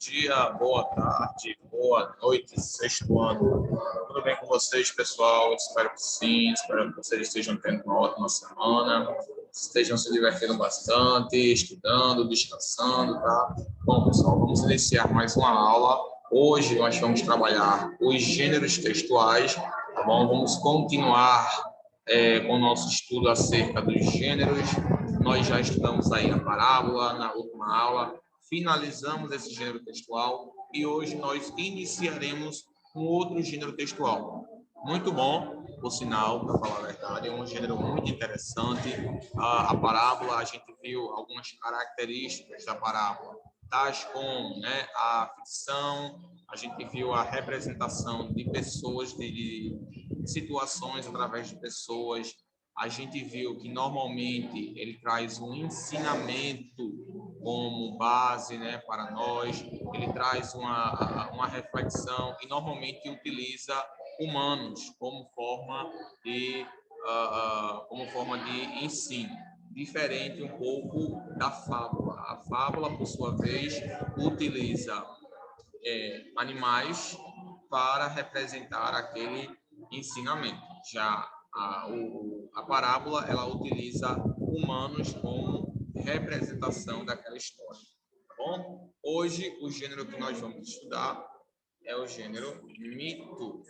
dia, boa tarde, boa noite, sexto ano. Tudo bem com vocês, pessoal? Espero que sim, espero que vocês estejam tendo uma ótima semana, estejam se divertindo bastante, estudando, descansando, tá? Bom, pessoal, vamos iniciar mais uma aula. Hoje nós vamos trabalhar os gêneros textuais, tá bom? Vamos continuar com o nosso estudo acerca dos gêneros. Nós já estudamos aí a parábola na última aula, finalizamos esse gênero textual e hoje nós iniciaremos um outro gênero textual. Muito bom, por sinal, para falar a verdade, é um gênero muito interessante. A parábola, a gente viu algumas características da parábola, tais como, né, a ficção, a gente viu a representação de pessoas, de situações através de pessoas. A gente viu que normalmente ele traz um ensinamento como base, né, para nós, ele traz uma reflexão e normalmente utiliza humanos como forma de ensino, diferente um pouco da fábula. A fábula, por sua vez, utiliza animais para representar aquele ensinamento. Já a parábola, ela utiliza humanos como representação daquela história. Tá bom? Hoje, o gênero que nós vamos estudar é o gênero mito.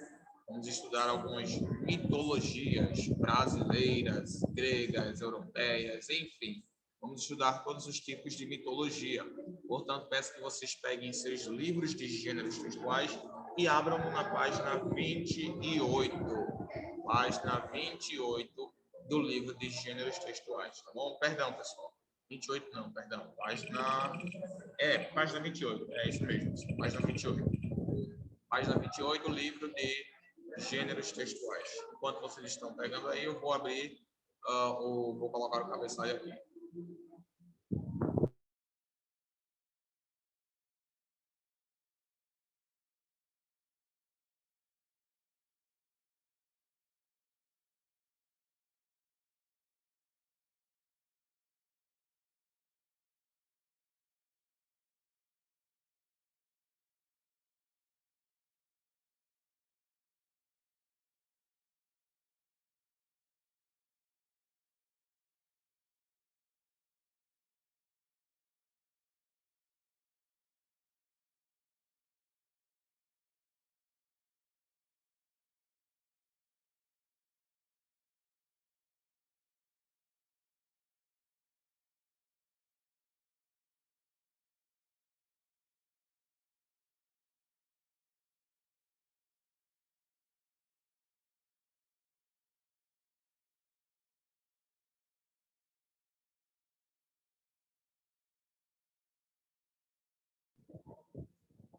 Vamos estudar algumas mitologias brasileiras, gregas, europeias, enfim. Vamos estudar todos os tipos de mitologia. Portanto, peço que vocês peguem seus livros de gêneros textuais e abram na página 28. Página 28 do livro de gêneros textuais, tá bom? Perdão, pessoal. 28 não, perdão. Página 28. É isso mesmo. Página 28. Página 28, livro de gêneros textuais. Enquanto vocês estão pegando aí, eu vou abrir, vou colocar o cabeçalho aqui.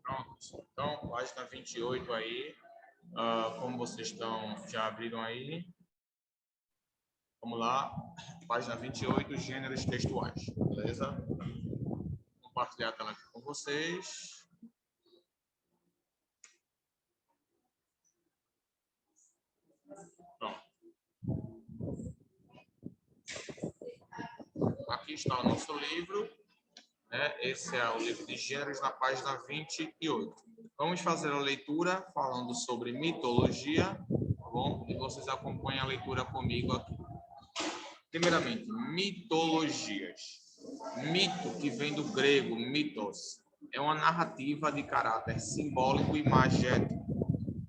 Pronto. Então, página 28 aí. Como vocês já abriram aí. Vamos lá. Página 28, gêneros textuais. Beleza? Vou compartilhar a tela aqui com vocês. Pronto. Aqui está o nosso livro. Esse é o livro de gêneros na página 28. Vamos fazer a leitura falando sobre mitologia, tá bom? E vocês acompanhem a leitura comigo aqui. Primeiramente, mitologias. Mito, que vem do grego mitos, é uma narrativa de caráter simbólico e magético,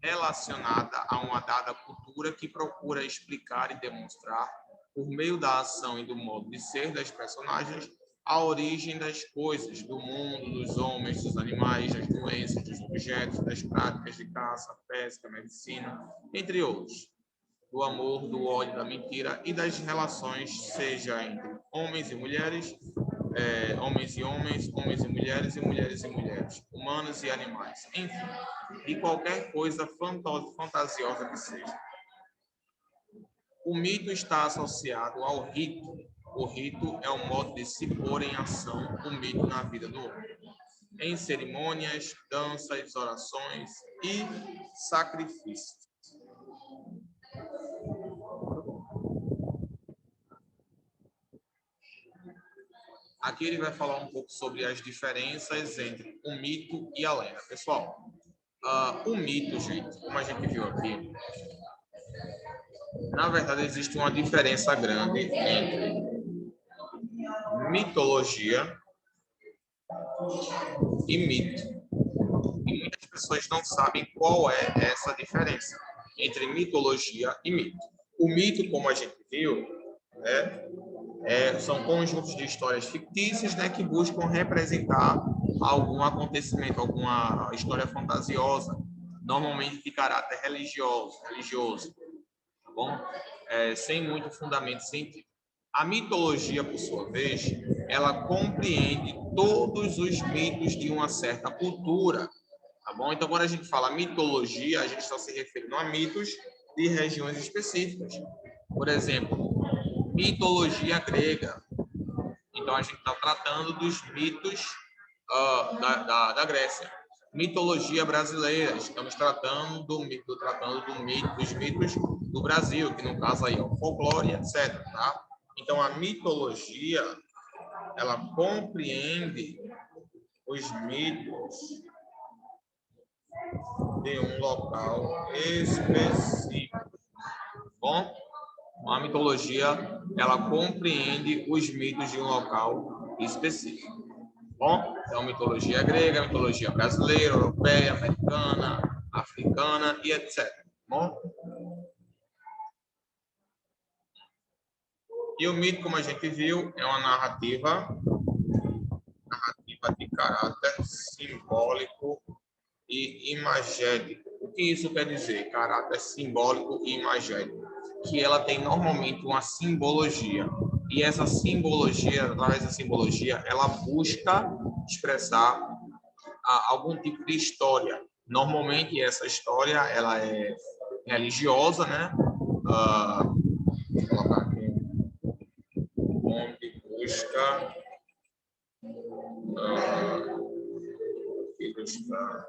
relacionada a uma dada cultura que procura explicar e demonstrar, por meio da ação e do modo de ser das personagens, a origem das coisas, do mundo, dos homens, dos animais, das doenças, dos objetos, das práticas de caça, pesca, medicina, entre outros. Do amor, do ódio, da mentira e das relações, seja entre homens e mulheres, homens e homens, homens e mulheres e mulheres, humanos e animais, enfim, de qualquer coisa fantasiosa que seja. O mito está associado ao rito. O rito é um modo de se pôr em ação o mito na vida do homem, em cerimônias, danças, orações e sacrifícios. Aqui ele vai falar um pouco sobre as diferenças entre o mito e a lenda. Pessoal, o mito, gente, como a gente viu aqui, na verdade existe uma diferença grande entre mitologia e mito. E muitas pessoas não sabem qual é essa diferença entre mitologia e mito. O mito, como a gente viu, são conjuntos de histórias fictícias, né, que buscam representar algum acontecimento, alguma história fantasiosa, normalmente de caráter religioso, tá bom? Sem muito fundamento científico. A mitologia, por sua vez, ela compreende todos os mitos de uma certa cultura, tá bom? Então, quando a gente fala mitologia, a gente está se referindo a mitos de regiões específicas. Por exemplo, mitologia grega. Então, a gente está tratando dos mitos da Grécia. Mitologia brasileira, estamos tratando dos mitos do Brasil, que no caso aí é o folclore, etc. Tá? Então, a mitologia, ela compreende os mitos de um local específico. Bom, a mitologia, ela compreende os mitos de um local específico. Bom, então mitologia grega, mitologia brasileira, europeia, americana, africana e etc. Bom, e o mito, como a gente viu, é uma narrativa de caráter simbólico e imagético. O que isso quer dizer? Caráter simbólico e imagético. Que ela tem normalmente uma simbologia. E essa simbologia, através da simbologia, ela busca expressar algum tipo de história. Normalmente essa história ela é religiosa, né? Vou colocar aqui. Onde busca ilustrar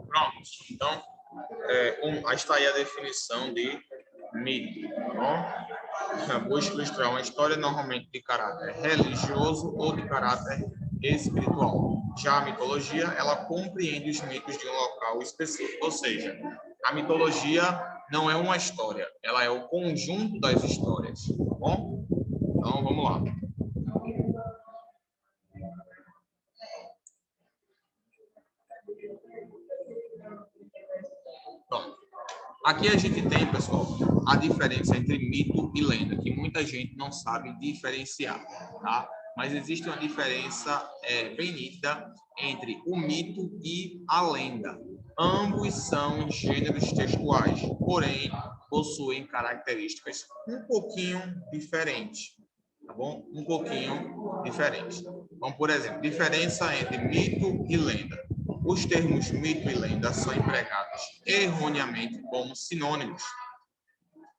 Pronto. Então, está aí a definição de mito, tá bom? Busca ilustrar uma história normalmente de caráter religioso ou de caráter espiritual. Já a mitologia, ela compreende os mitos de um local específico, ou seja, a mitologia não é uma história, ela é o conjunto das histórias, tá bom? Então, vamos lá. Pronto. Aqui a gente tem, pessoal, a diferença entre mito e lenda, que muita gente não sabe diferenciar, tá? Mas existe uma diferença bem nítida entre o mito e a lenda. Ambos são gêneros textuais, porém possuem características um pouquinho diferentes, tá bom? Um pouquinho diferentes. Então, por exemplo, diferença entre mito e lenda. Os termos mito e lenda são empregados erroneamente como sinônimos.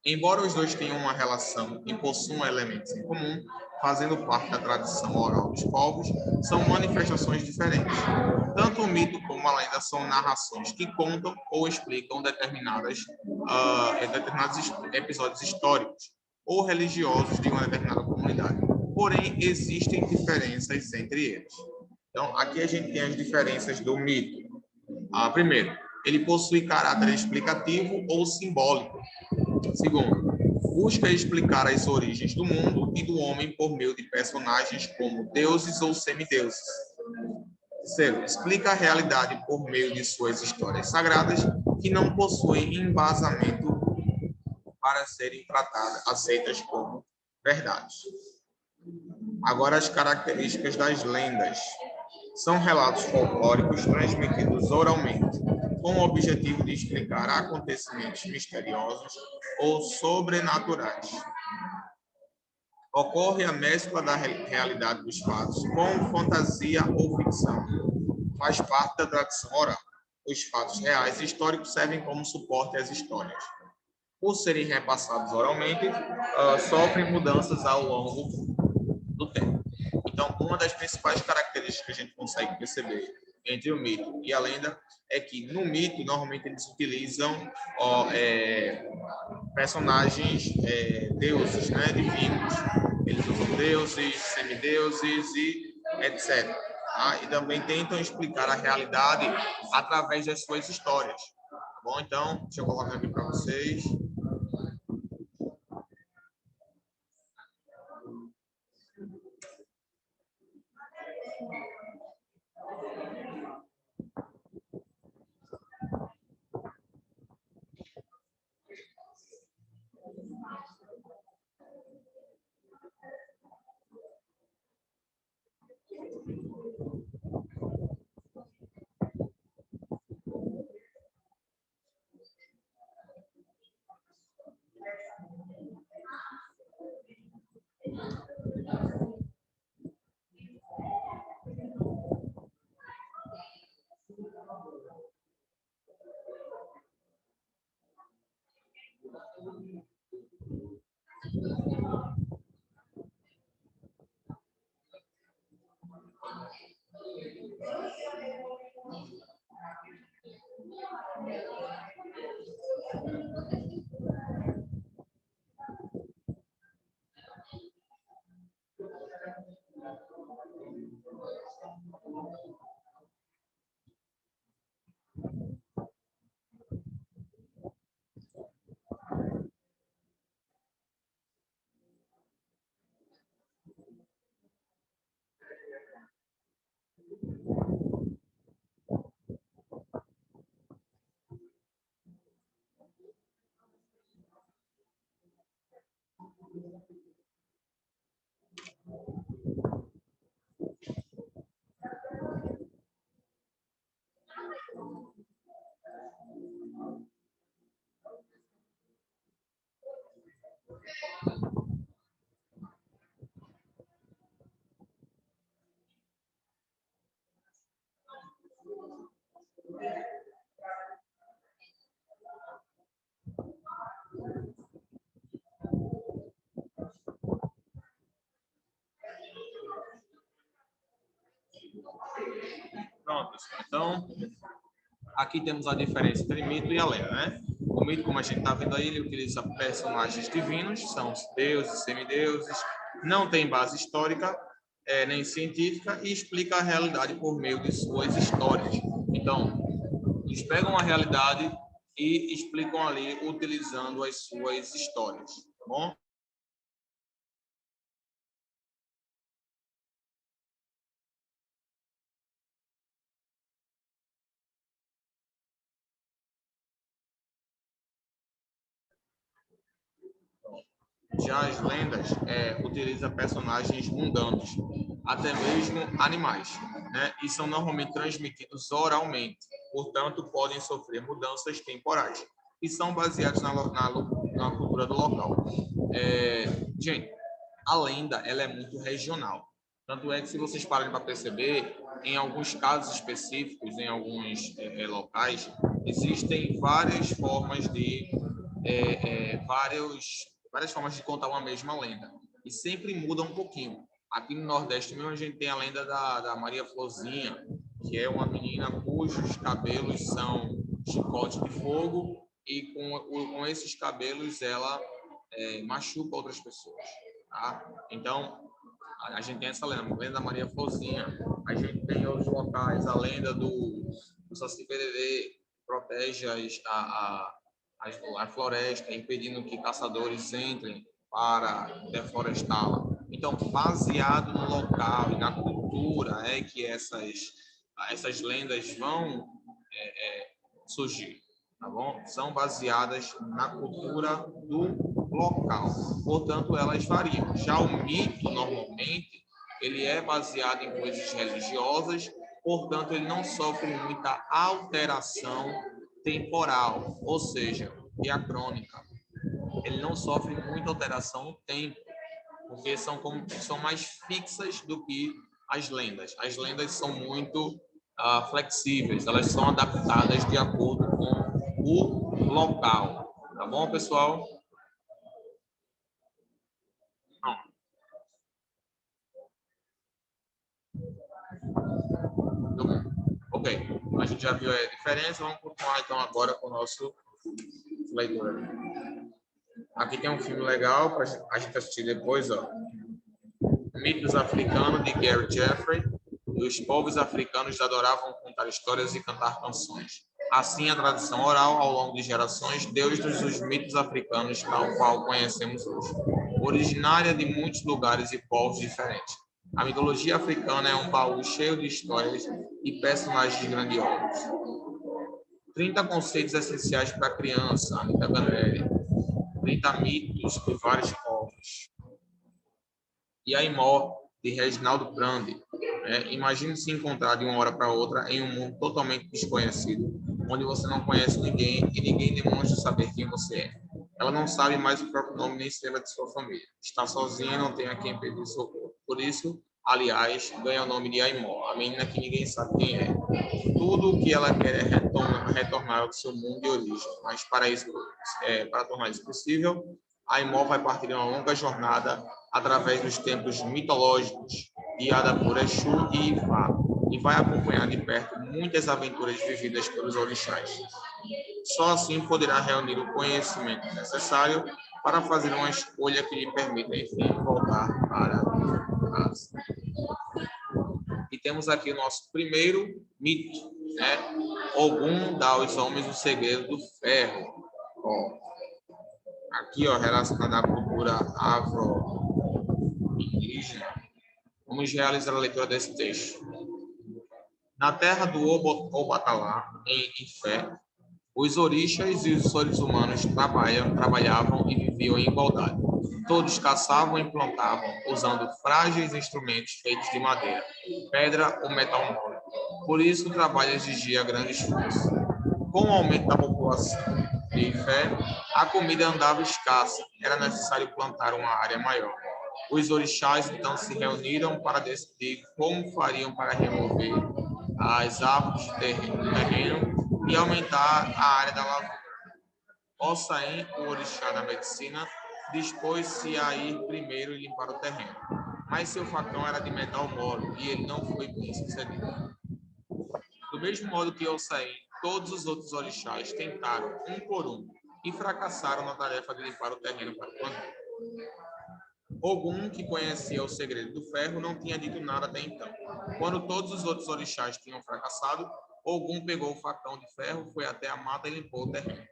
Embora os dois tenham uma relação e possuam elementos em comum, fazendo parte da tradição oral dos povos, são manifestações diferentes. Tanto o mito como a lenda são narrações que contam ou explicam determinados episódios históricos ou religiosos de uma determinada comunidade. Porém, existem diferenças entre eles. Então, aqui a gente tem as diferenças do mito. Primeiro, ele possui caráter explicativo ou simbólico. Segundo, busca explicar as origens do mundo e do homem por meio de personagens como deuses ou semideuses. Terceiro, explica a realidade por meio de suas histórias sagradas que não possuem embasamento para serem aceitas como verdades. Agora, as características das lendas. São relatos folclóricos transmitidos oralmente, com o objetivo de explicar acontecimentos misteriosos ou sobrenaturais. Ocorre a mescla da realidade dos fatos com fantasia ou ficção. Faz parte da tradição oral. Os fatos reais e históricos servem como suporte às histórias. Por serem repassados oralmente, sofrem mudanças ao longo do tempo. Então, uma das principais características que a gente consegue perceber entre o mito e a lenda é que, no mito, normalmente eles utilizam personagens deuses, né, divinos. Eles usam deuses, semideuses e etc. Tá? E também tentam explicar a realidade através das suas histórias. Tá bom? Então, deixa eu colocar aqui para vocês. Pronto, pessoal. Então, aqui temos a diferença entre mito e a lenda, né? O mito, como a gente está vendo aí, ele utiliza personagens divinos, são deuses, semideuses, não tem base histórica nem científica e explica a realidade por meio de suas histórias. Então, eles pegam a realidade e explicam ali utilizando as suas histórias, tá bom? Já as lendas utilizam personagens mundanos, até mesmo animais, né? E são normalmente transmitidos oralmente, portanto, podem sofrer mudanças temporais e são baseados na cultura do local. Gente, a lenda ela é muito regional. Tanto é que, se vocês pararem para perceber, em alguns casos específicos, em alguns locais, existem várias formas de várias formas de contar uma mesma lenda. E sempre muda um pouquinho. Aqui no Nordeste mesmo a gente tem a lenda da Maria Florzinha, que é uma menina cujos cabelos são chicote de fogo e com esses cabelos ela machuca outras pessoas. Tá? Então, a gente tem essa lenda da Maria Florzinha. A gente tem outros locais, a lenda do Saci Pererê, que protege a floresta, impedindo que caçadores entrem para deflorestá-la. Então, baseado no local e na cultura é que essas lendas vão surgir, tá bom? São baseadas na cultura do local. Portanto, elas variam. Já o mito, normalmente, ele é baseado em coisas religiosas portanto, ele não sofre muita alteração temporal, ou seja, diacrônica. Ele não sofre muita alteração no tempo, porque são mais fixas do que as lendas. As lendas são muito flexíveis, elas são adaptadas de acordo com o local. Tá bom, pessoal? Ok, a gente já viu a diferença, vamos continuar então agora com o nosso leitor. Aqui tem um filme legal para a gente assistir depois, ó. Mitos Africanos, de Gary Jeffrey. E os povos africanos adoravam contar histórias e cantar canções. Assim, a tradição oral, ao longo de gerações, deu-lhes os mitos africanos, tal qual conhecemos hoje, originária de muitos lugares e povos diferentes. A mitologia africana é um baú cheio de histórias e personagens grandiosos. 30 conceitos essenciais para a criança, Anita Ganelli. 30 mitos de vários povos. E a Imó, de Reginaldo Prandi. Imagine se encontrar de uma hora para outra em um mundo totalmente desconhecido, onde você não conhece ninguém e ninguém demonstra saber quem você é. Ela não sabe mais o próprio nome nem estrela de sua família. Está sozinha e não tem a quem pedir socorro. Por isso, aliás, ganha o nome de Aimó, a menina que ninguém sabe quem é. Tudo o que ela quer é retornar ao seu mundo de origem, mas para tornar isso possível, Aimó vai partir em uma longa jornada através dos templos mitológicos guiada por Exu e Ifá, e vai acompanhar de perto muitas aventuras vividas pelos orixás. Só assim poderá reunir o conhecimento necessário para fazer uma escolha que lhe permita, enfim, voltar para casa. E temos aqui o nosso primeiro mito, né? Ogum dá aos homens o segredo do ferro. Ó, aqui, ó, relacionado à cultura afro-indígena, vamos realizar a leitura desse texto. Na terra do Obatalá, em Ifé, os orixás e os seres humanos trabalhavam e viviam em igualdade. Todos caçavam e plantavam, usando frágeis instrumentos feitos de madeira, pedra ou metal mole. Por isso, o trabalho exigia grande esforço. Com o aumento da população de Ifé, a comida andava escassa. Era necessário plantar uma área maior. Os orixás, então, se reuniram para decidir como fariam para remover as árvores do terreno e aumentar a área da lavoura. Ossain, o orixá da medicina, dispôs-se a ir primeiro e limpar o terreno. Mas seu facão era de metal mole e ele não foi bem sucedido. Do mesmo modo que Ossain, todos os outros orixás tentaram, um por um, e fracassaram na tarefa de limpar o terreno para o plantio. Ogum, que conhecia o segredo do ferro, não tinha dito nada até então. Quando todos os outros orixás tinham fracassado, Ogum pegou o facão de ferro, foi até a mata e limpou o terreno.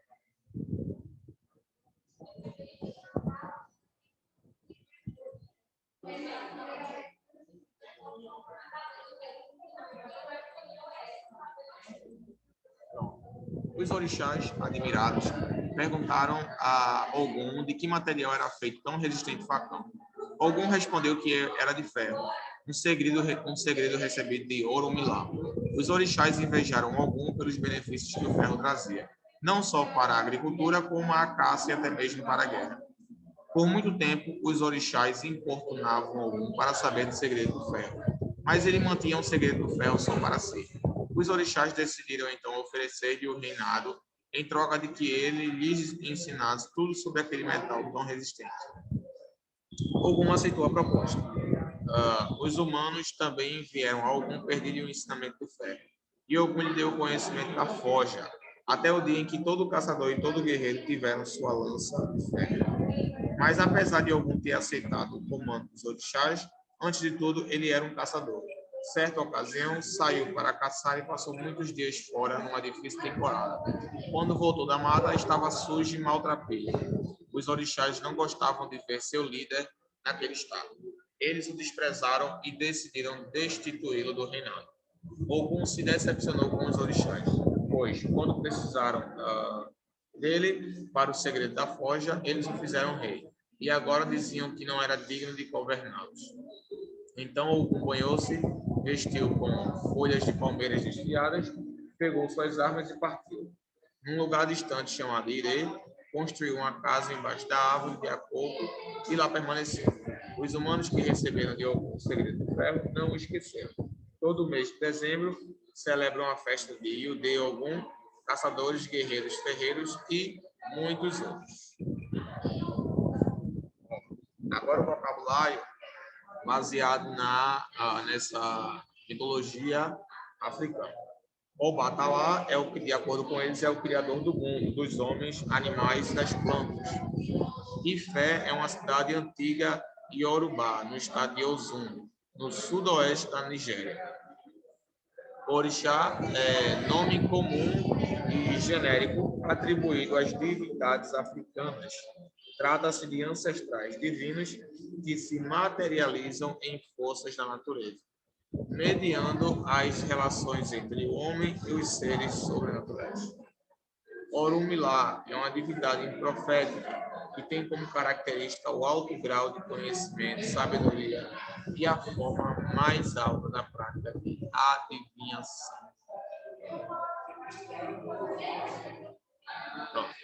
Os orixás, admirados, perguntaram a Ogum de que material era feito tão resistente o facão. Ogum respondeu que era de ferro, um segredo recebido de Oromilá. Os orixás invejaram Ogum pelos benefícios que o ferro trazia, não só para a agricultura, como a caça e até mesmo para a guerra. Por muito tempo, os orixás importunavam Ogum para saber do segredo do ferro, mas ele mantinha o segredo do ferro só para si. Os orixás decidiram então oferecer-lhe o reinado em troca de que ele lhes ensinasse tudo sobre aquele metal tão resistente. Ogum aceitou a proposta. Os humanos também vieram a Ogum pedir-lhe o ensinamento do ferro. E Ogum lhe deu o conhecimento da forja, até o dia em que todo caçador e todo guerreiro tiveram sua lança de ferro. Mas apesar de Ogum ter aceitado o comando dos orixás, antes de tudo ele era um caçador. Certa ocasião, saiu para caçar e passou muitos dias fora numa difícil temporada. Quando voltou da mata, estava sujo e maltrapilho. Os orixás não gostavam de ver seu líder naquele estado. Eles o desprezaram e decidiram destituí-lo do reinado. Ogum se decepcionou com os orixás, pois, quando precisaram dele para o segredo da forja, eles o fizeram rei, e agora diziam que não era digno de governá-los. Então Ogum banhou-se vestiu com folhas de palmeiras desfiadas, pegou suas armas e partiu. Num lugar distante chamado Irê, construiu uma casa embaixo da árvore de Acoco e lá permaneceu. Os humanos que receberam de Ogum o segredo do ferro não o esqueceram. Todo mês de dezembro celebram a festa de Yu-de Ogum, caçadores, guerreiros, ferreiros e muitos outros. Agora o vocabulário baseado nessa mitologia africana. Obatalá é de acordo com eles, é o criador do mundo, dos homens, animais e das plantas. Ifé é uma cidade antiga iorubá, no estado de Osun, no sudoeste da Nigéria. Orixá é nome comum e genérico atribuído às divindades africanas. Trata-se de ancestrais divinos que se materializam em forças da natureza, mediando as relações entre o homem e os seres sobrenaturais. Orumilá é uma divindade profética que tem como característica o alto grau de conhecimento, sabedoria e a forma mais alta da prática de adivinhação. Pronto.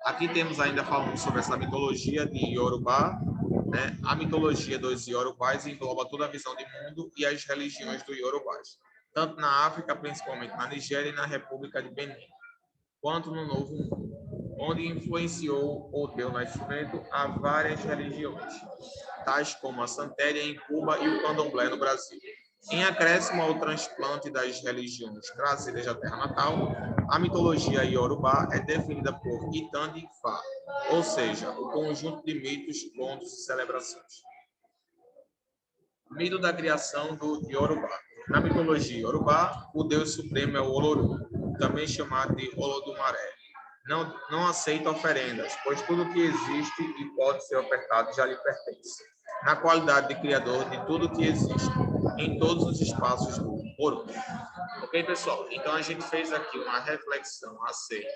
Aqui temos ainda falando sobre essa mitologia de Yorubá, né? A mitologia dos Yorubás engloba toda a visão de mundo e as religiões dos Yorubás, tanto na África, principalmente na Nigéria e na República de Benin, quanto no Novo Mundo, onde influenciou ou deu nascimento a várias religiões, tais como a Santéria em Cuba e o Candomblé no Brasil. Em acréscimo ao transplante das religiões trazidas da terra natal, a mitologia iorubá é definida por Itan de Ifá, ou seja, o conjunto de mitos, contos e celebrações. Mito da criação do Yorubá. Na mitologia iorubá, o deus supremo é o Olorum, também chamado de Olodumaré. Não aceita oferendas, pois tudo que existe e pode ser ofertado já lhe pertence, na qualidade de criador de tudo que existe, em todos os espaços do Orum. Ok, pessoal? Então, a gente fez aqui uma reflexão acerca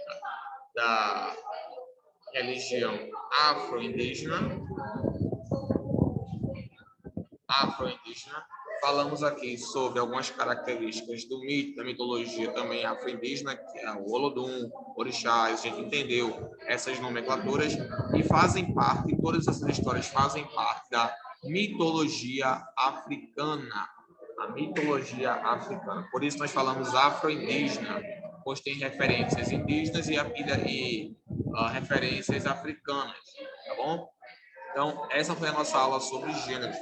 da religião afro-indígena. Falamos aqui sobre algumas características do mito, da mitologia também afro-indígena, que é o Olodum, Orixás. A gente entendeu essas nomenclaturas e todas essas histórias fazem parte da mitologia africana. A mitologia africana. Por isso nós falamos afro-indígena, pois tem referências indígenas e referências africanas, tá bom? Então, essa foi a nossa aula sobre gêneros,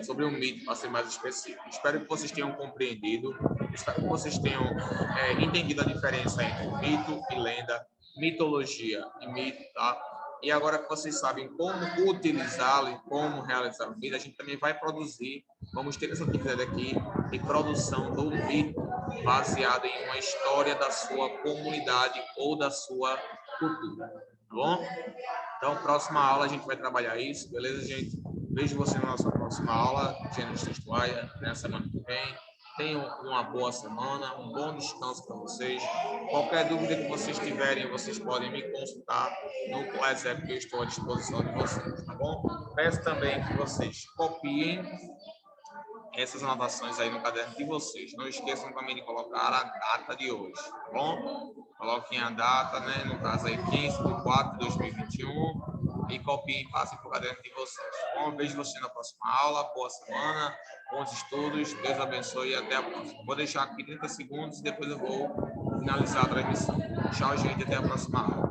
sobre o mito, para ser mais específico. Espero que vocês tenham compreendido, espero que vocês tenham entendido a diferença entre mito e lenda, mitologia e mito, tá? E agora que vocês sabem como utilizá-lo e como realizar o mito, a gente também vai produzir, vamos ter essa atividade aqui de produção do mito, baseada em uma história da sua comunidade ou da sua cultura, tá bom? Então, próxima aula a gente vai trabalhar isso, beleza, gente? Vejo você na nossa próxima aula, Gêneros Textuais, na semana que vem. Tenham uma boa semana, um bom descanso para vocês. Qualquer dúvida que vocês tiverem, vocês podem me consultar no WhatsApp, que eu estou à disposição de vocês, tá bom? Peço também que vocês copiem essas anotações aí no caderno de vocês. Não esqueçam também de colocar a data de hoje, tá bom? Coloquem a data, né? No caso aí, 15/4/2021. E copiem e passem para o caderno de vocês. Bom, vejo você na próxima aula. Boa semana, bons estudos. Deus abençoe e até a próxima. Vou deixar aqui 30 segundos e depois eu vou finalizar a transmissão. Tchau, gente. Até a próxima aula.